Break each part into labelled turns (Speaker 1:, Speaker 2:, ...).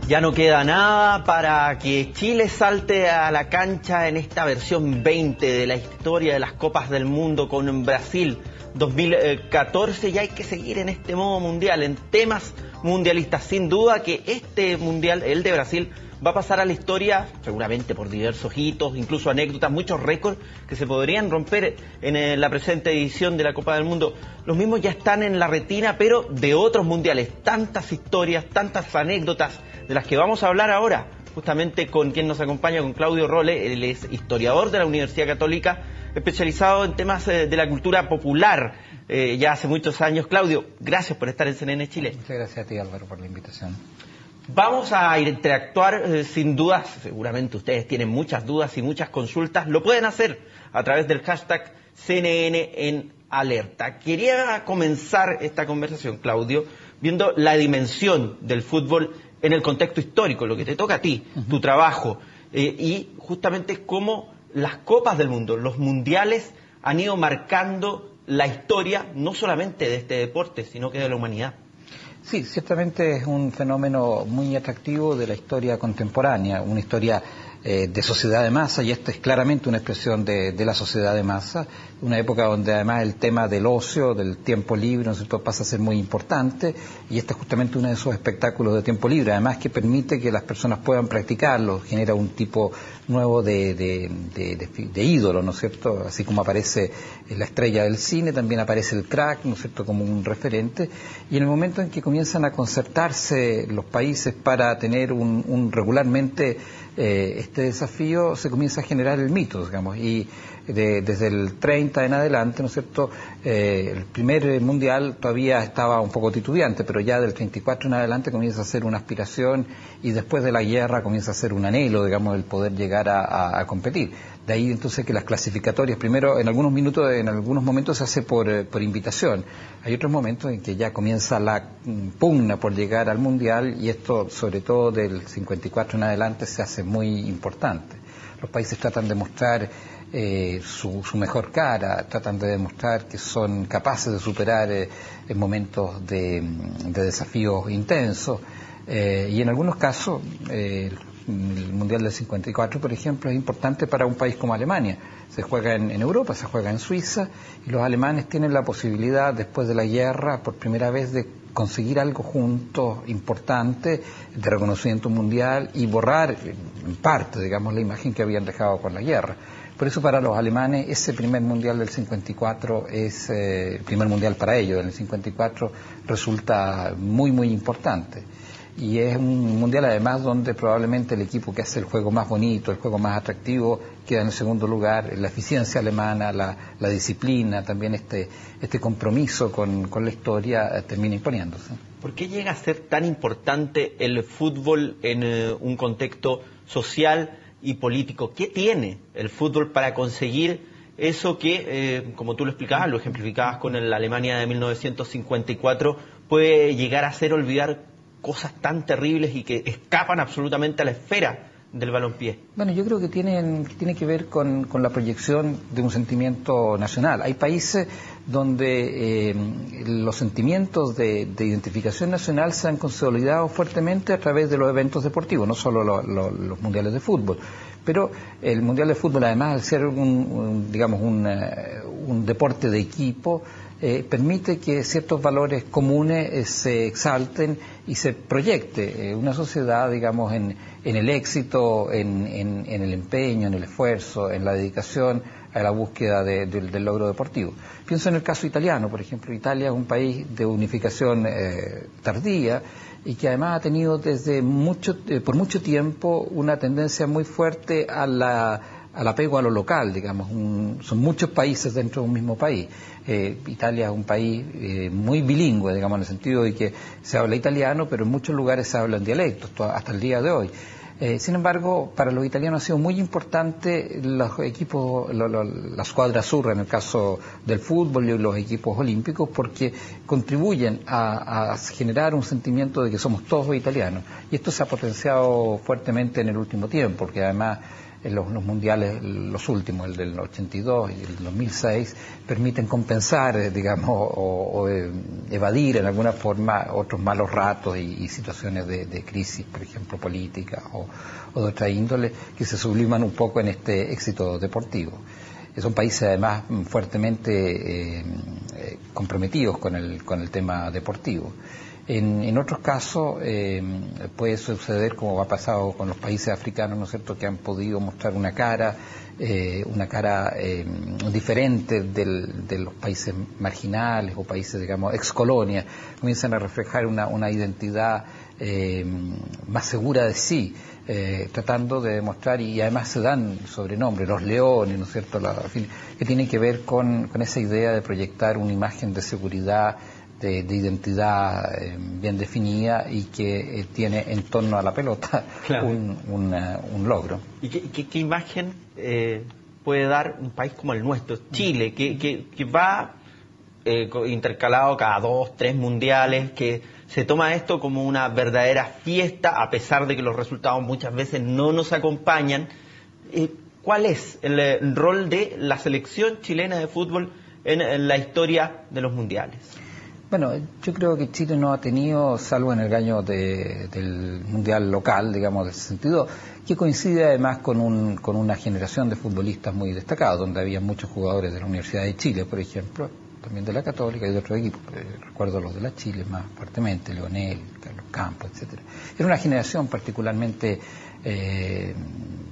Speaker 1: Ya no queda nada para que Chile salte a la cancha en esta versión 20 de la historia de las Copas del Mundo con Brasil 2014. Y hay que seguir en este modo mundial, en temas mundialistas. Sin duda que este mundial, el de Brasil, va a pasar a la historia seguramente por diversos hitos, incluso anécdotas, muchos récords que se podrían romper en la presente edición de la Copa del Mundo. Los mismos ya están en la retina, pero de otros mundiales. Tantas historias, tantas anécdotas de las que vamos a hablar ahora, justamente con quien nos acompaña, con Claudio Rolle. Él es historiador de la Universidad Católica, especializado en temas de la cultura popular ya hace muchos años. Claudio, gracias por estar en CNN Chile.
Speaker 2: Muchas gracias a ti, Álvaro, por la invitación.
Speaker 1: Vamos a interactuar sin dudas, seguramente ustedes tienen muchas dudas y muchas consultas, lo pueden hacer a través del hashtag CNN en alerta. Quería comenzar esta conversación, Claudio, viendo la dimensión del fútbol en el contexto histórico, lo que te toca a ti, tu trabajo, y justamente cómo las copas del mundo, los mundiales, han ido marcando la historia, no solamente de este deporte, sino que de la humanidad.
Speaker 2: Sí, ciertamente es un fenómeno muy atractivo de la historia contemporánea, una historia de sociedad de masa, y esta es claramente una expresión de la sociedad de masa, una época donde además el tema del ocio, del tiempo libre, ¿no es cierto?, pasa a ser muy importante, y este es justamente uno de esos espectáculos de tiempo libre, además que permite que las personas puedan practicarlo, genera un tipo nuevo de ídolo, ¿no es cierto?, así como aparece la estrella del cine, también aparece el crack, ¿no es cierto?, como un referente, y en el momento en que comienzan a concertarse los países para tener regularmente este desafío, se comienza a generar el mito, digamos, y desde el 30 en adelante, ¿no es cierto?, el primer mundial todavía estaba un poco titubeante, pero ya del 34 en adelante comienza a ser una aspiración, y después de la guerra comienza a ser un anhelo, digamos, el poder llegar a competir. De ahí entonces que las clasificatorias, primero en algunos momentos se hace por invitación. Hay otros momentos en que ya comienza la pugna por llegar al mundial, y esto sobre todo del 54 en adelante se hace muy importante. Los países tratan de mostrar su mejor cara, tratan de demostrar que son capaces de superar momentos de desafíos intensos, y en algunos casos el Mundial del 54, por ejemplo, es importante para un país como Alemania. Se juega en Europa, se juega en Suiza, y los alemanes tienen la posibilidad, después de la guerra, por primera vez de conseguir algo juntos importante, de reconocimiento mundial, y borrar en parte, digamos, la imagen que habían dejado con la guerra. Por eso para los alemanes ese primer mundial del 54 es el primer mundial para ellos. En el 54 resulta muy, muy importante. Y es un mundial además donde probablemente el equipo que hace el juego más bonito, el juego más atractivo, queda en el segundo lugar. La eficiencia alemana, la disciplina, también este compromiso con la historia termina imponiéndose.
Speaker 1: ¿Por qué llega a ser tan importante el fútbol en un contexto social y político? ¿Qué tiene el fútbol para conseguir eso que, como tú lo explicabas, lo ejemplificabas con la Alemania de 1954, puede llegar a hacer olvidar cosas tan terribles y que escapan absolutamente a la esfera del balompié? Bueno,
Speaker 2: yo creo que tiene que ver con la proyección de un sentimiento nacional. Hay países donde los sentimientos de identificación nacional se han consolidado fuertemente a través de los eventos deportivos, no solo los mundiales de fútbol. Pero el mundial de fútbol, además, al ser un deporte de equipo, permite que ciertos valores comunes se exalten y se proyecte una sociedad, digamos, en el éxito, en el empeño, en el esfuerzo, en la dedicación a la búsqueda del logro deportivo. Pienso en el caso italiano, por ejemplo. Italia es un país de unificación tardía, y que además ha tenido por mucho tiempo una tendencia muy fuerte al apego a lo local, digamos. Son muchos países dentro de un mismo país. Italia es un país muy bilingüe, digamos, en el sentido de que se habla italiano, pero en muchos lugares se hablan dialectos, hasta el día de hoy. Sin embargo, para los italianos ha sido muy importante los equipos, la squadra azzurra en el caso del fútbol, y los equipos olímpicos, porque contribuyen a generar un sentimiento de que somos todos italianos. Y esto se ha potenciado fuertemente en el último tiempo, porque además los mundiales, los últimos, el del 82 y el 2006, permiten compensar, digamos, o evadir en alguna forma otros malos ratos y situaciones de crisis, por ejemplo, política o de otra índole, que se subliman un poco en este éxito deportivo. Son países además fuertemente comprometidos con el tema deportivo. En otros casos puede suceder, como ha pasado con los países africanos, ¿no es cierto?, que han podido mostrar una cara diferente de los países marginales o países, digamos, ex-colonia, comienzan a reflejar una identidad más segura de sí, tratando de demostrar, y además se dan sobrenombres, los leones, ¿no es cierto?, que tienen que ver con esa idea de proyectar una imagen de seguridad, de identidad bien definida y que tiene en torno a la pelota, claro, un logro.
Speaker 1: ¿Y qué imagen puede dar un país como el nuestro, Chile, que va intercalado cada 2, 3 mundiales, que se toma esto como una verdadera fiesta, a pesar de que los resultados muchas veces no nos acompañan? ¿Cuál es el rol de la selección chilena de fútbol en la historia de los mundiales?
Speaker 2: Bueno, yo creo que Chile no ha tenido, salvo en el año del mundial local, digamos, de ese sentido, que coincide además con una generación de futbolistas muy destacados, donde había muchos jugadores de la Universidad de Chile, por ejemplo, también de la Católica y de otros equipos. Recuerdo los de la Chile más fuertemente, Leonel, Carlos Campos, etcétera. Era una generación particularmente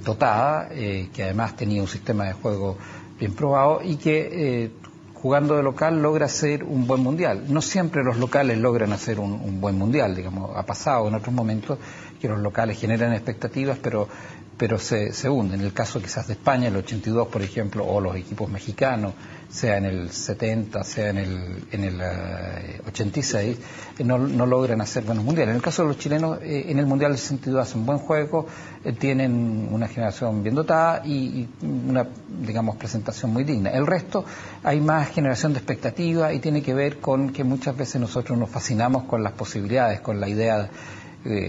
Speaker 2: dotada, que además tenía un sistema de juego bien probado y que jugando de local logra hacer un buen mundial. No siempre los locales logran hacer un buen mundial, digamos, ha pasado en otros momentos que los locales generan expectativas, pero se hunden. En el caso quizás de España, el 82, por ejemplo, o los equipos mexicanos, sea en el 70, sea en el 86, no logran hacer buenos mundiales. En el caso de los chilenos, en el mundial del 62 hacen buen juego, tienen una generación bien dotada y una, digamos, presentación muy digna. El resto, hay más generación de expectativa y tiene que ver con que muchas veces nosotros nos fascinamos con las posibilidades, con la idea,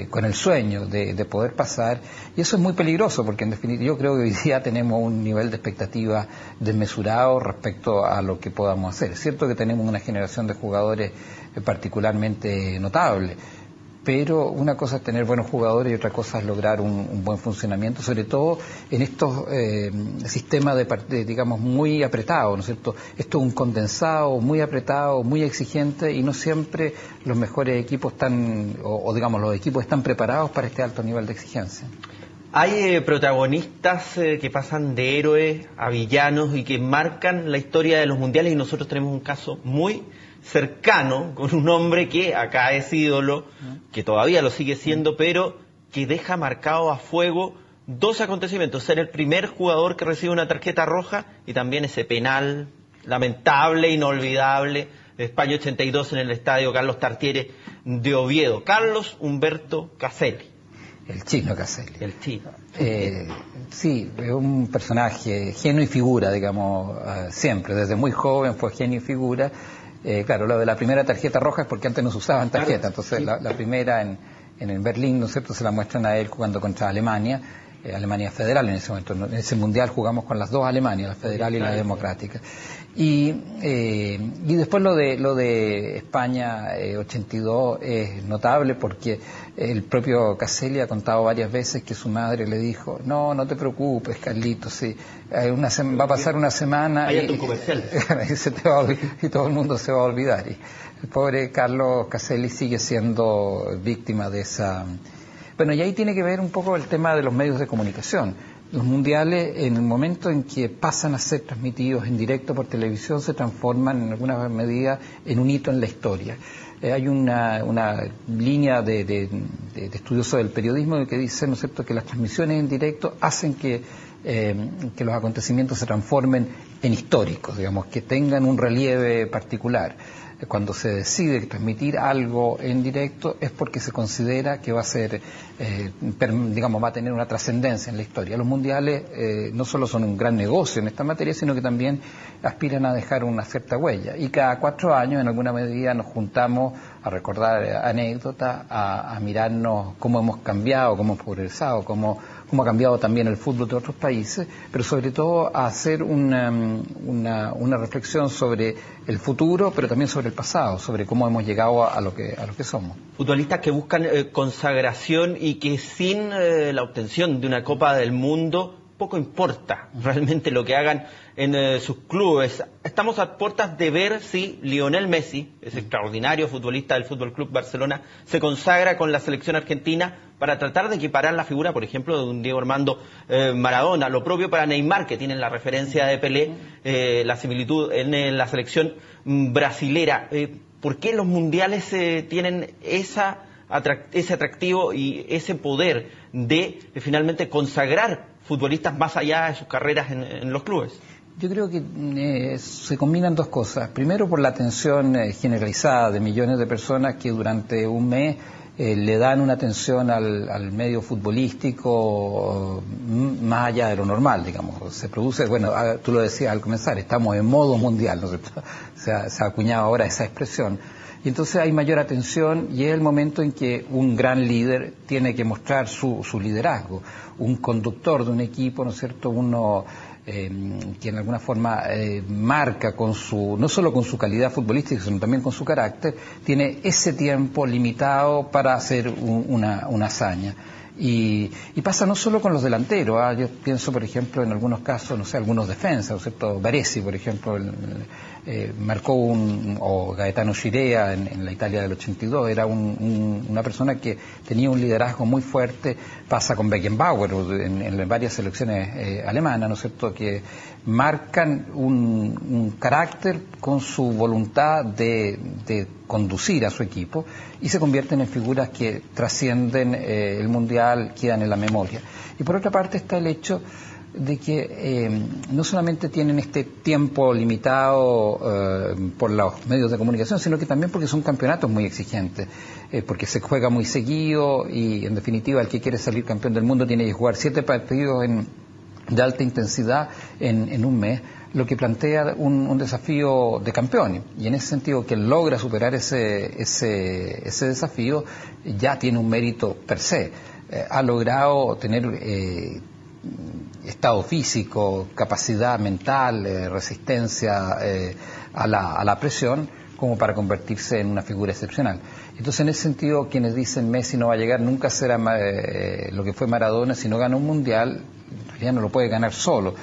Speaker 2: con el sueño de poder pasar, y eso es muy peligroso porque en definitiva yo creo que hoy día tenemos un nivel de expectativa desmesurado respecto a lo que podamos hacer. Es cierto que tenemos una generación de jugadores particularmente notable, pero una cosa es tener buenos jugadores y otra cosa es lograr un buen funcionamiento, sobre todo en estos sistemas digamos, muy apretados, ¿no es cierto? Esto es un condensado muy apretado, muy exigente, y no siempre los mejores equipos están, o digamos, los equipos están preparados para este alto nivel de exigencia.
Speaker 1: Hay protagonistas que pasan de héroes a villanos y que marcan la historia de los mundiales, y nosotros tenemos un caso muy cercano con un hombre que acá es ídolo, que todavía lo sigue siendo, pero que deja marcado a fuego 2 acontecimientos: ser el primer jugador que recibe una tarjeta roja y también ese penal lamentable, inolvidable, de España 82 en el estadio Carlos Tartiere de Oviedo. Carlos Humberto Caselli.
Speaker 2: El chino Caselli.
Speaker 1: El chino.
Speaker 2: Sí, es un personaje, genio y figura, digamos, siempre, desde muy joven fue genio y figura. Claro, lo de la primera tarjeta roja es porque antes no se usaban tarjetas, entonces la primera en Berlín, ¿no es cierto?, se la muestran a él jugando contra Alemania, Alemania federal en ese momento. En ese mundial jugamos con las 2 Alemanias, la federal y la democrática. Y después lo de España 82 es notable porque el propio Caselli ha contado varias veces que su madre le dijo: no te preocupes, Carlitos, sí, va a pasar una semana y se te va a olvidar, y todo el mundo se va a olvidar. Y el pobre Carlos Caselli sigue siendo víctima de esa... Bueno, y ahí tiene que ver un poco el tema de los medios de comunicación. Los mundiales, en el momento en que pasan a ser transmitidos en directo por televisión, se transforman en alguna medida en un hito en la historia. Hay una línea de estudiosos del periodismo que dice, ¿no es cierto?, que las transmisiones en directo hacen que los acontecimientos se transformen en históricos, digamos, que tengan un relieve particular. Cuando se decide transmitir algo en directo es porque se considera que va a ser, digamos, va a tener una trascendencia en la historia. Los mundiales no solo son un gran negocio en esta materia, sino que también aspiran a dejar una cierta huella. Y cada 4 años, en alguna medida, nos juntamos a recordar anécdotas, a mirarnos cómo hemos cambiado, cómo hemos progresado, cómo ha cambiado también el fútbol de otros países, pero sobre todo a hacer una reflexión sobre el futuro, pero también sobre el pasado, sobre cómo hemos llegado a lo que somos.
Speaker 1: Futbolistas que buscan consagración y que sin la obtención de una Copa del Mundo poco importa realmente lo que hagan en sus clubes. Estamos a puertas de ver si Lionel Messi, ese extraordinario futbolista del Fútbol Club Barcelona, se consagra con la selección argentina para tratar de equiparar la figura, por ejemplo, de un Diego Armando Maradona. Lo propio para Neymar, que tiene la referencia de Pelé, la similitud en la selección brasilera. ¿Por qué los mundiales tienen ese atractivo y ese poder de finalmente consagrar futbolistas más allá de sus carreras en los clubes?
Speaker 2: Yo creo que se combinan dos cosas. Primero, por la atención generalizada de millones de personas que durante un mes le dan una atención al medio futbolístico más allá de lo normal, digamos. Se produce, bueno, tú lo decías al comenzar, estamos en modo mundial, ¿no es cierto? Se ha acuñado ahora esa expresión. Y entonces hay mayor atención y es el momento en que un gran líder tiene que mostrar su liderazgo. Un conductor de un equipo, ¿no es cierto?, uno que en alguna forma marca no solo con su calidad futbolística, sino también con su carácter, tiene ese tiempo limitado para hacer una hazaña. Y pasa no solo con los delanteros, yo pienso, por ejemplo, en algunos casos, no sé, algunos defensas, ¿no es cierto? Baresi, por ejemplo, marcó o Gaetano Scirea en la Italia del 82, era una persona que tenía un liderazgo muy fuerte. Pasa con Beckenbauer en varias selecciones alemanas, ¿no es cierto?, que marcan un carácter con su voluntad de conducir a su equipo y se convierten en figuras que trascienden el mundial, quedan en la memoria. Y por otra parte está el hecho de que no solamente tienen este tiempo limitado por los medios de comunicación, sino que también porque son campeonatos muy exigentes, porque se juega muy seguido y en definitiva el que quiere salir campeón del mundo tiene que jugar 7 partidos de alta intensidad en un mes, lo que plantea un desafío de campeón. Y en ese sentido, quien logra superar ese desafío ya tiene un mérito per se. Ha logrado tener estado físico, capacidad mental, resistencia a la presión, como para convertirse en una figura excepcional. Entonces, en ese sentido, quienes dicen Messi no va a llegar, nunca será lo que fue Maradona. Si no gana un mundial, en realidad no lo puede ganar solo.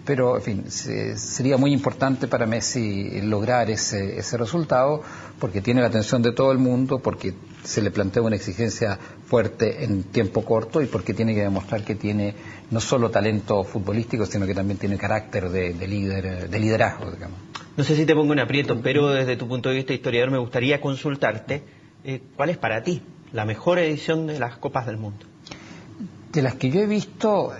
Speaker 2: Pero, en fin, sería muy importante para Messi lograr ese resultado, porque tiene la atención de todo el mundo, porque se le plantea una exigencia fuerte en tiempo corto y porque tiene que demostrar que tiene no solo talento futbolístico, sino que también tiene carácter de liderazgo, digamos.
Speaker 1: No sé si te pongo en aprietos, pero desde tu punto de vista historiador me gustaría consultarte cuál es para ti la mejor edición de las Copas del Mundo.
Speaker 2: De las que yo he visto,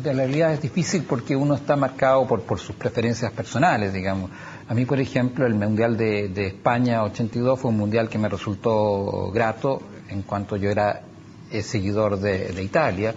Speaker 2: la realidad es difícil porque uno está marcado por sus preferencias personales, digamos. A mí, por ejemplo, el Mundial de España 82 fue un mundial que me resultó grato en cuanto yo era seguidor de Italia.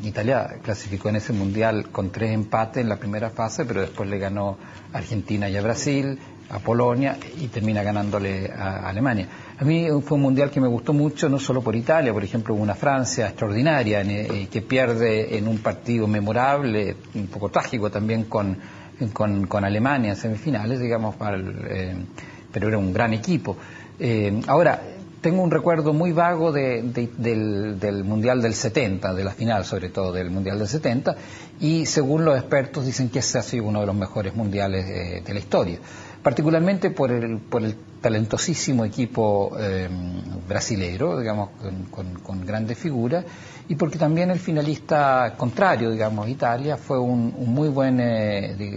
Speaker 2: Italia clasificó en ese mundial con 3 empates en la primera fase, pero después le ganó a Argentina y a Brasil, a Polonia, y termina ganándole a Alemania. A mí fue un mundial que me gustó mucho, no solo por Italia. Por ejemplo, una Francia extraordinaria que pierde en un partido memorable, un poco trágico también con Alemania en semifinales, digamos, pero era un gran equipo. Ahora, tengo un recuerdo muy vago del Mundial del 70, de la final sobre todo del Mundial del 70, y según los expertos dicen que ese ha sido uno de los mejores mundiales de la historia, particularmente por el talentosísimo equipo brasilero, digamos, con grandes figuras, y porque también el finalista contrario, digamos, Italia, fue un muy buen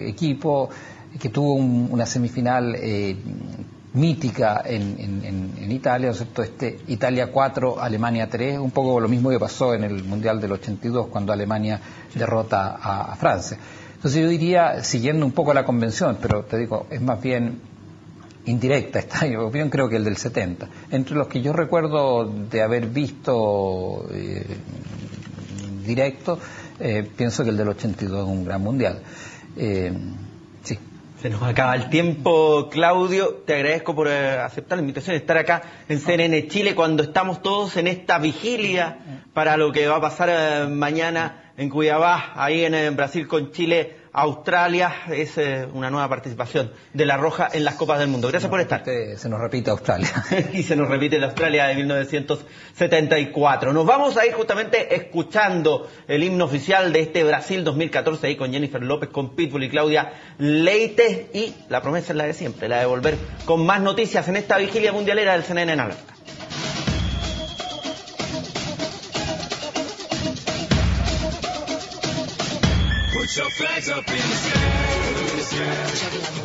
Speaker 2: equipo que tuvo una semifinal mítica en Italia, ¿no es cierto? Italia 4, Alemania 3, un poco lo mismo que pasó en el Mundial del 82 cuando Alemania derrota a Francia. Entonces yo diría, siguiendo un poco la convención, pero te digo, es más bien indirecta, está en mi opinión, creo que el del 70. Entre los que yo recuerdo de haber visto directo, pienso que el del 82 es un gran mundial. Sí.
Speaker 1: Se nos acaba el tiempo, Claudio. Te agradezco por aceptar la invitación de estar acá en CNN Chile cuando estamos todos en esta vigilia para lo que va a pasar mañana en Cuiabá, ahí en Brasil con Chile, Australia. Es una nueva participación de La Roja en las Copas del Mundo. Gracias por estar.
Speaker 2: Se nos repite Australia.
Speaker 1: Y se nos repite la Australia de 1974. Nos vamos a ir justamente escuchando el himno oficial de este Brasil 2014 ahí con Jennifer López, con Pitbull y Claudia Leite. Y la promesa es la de siempre, la de volver con más noticias en esta vigilia mundialera del CNN en Alerta.
Speaker 3: Put your flags up in the sky.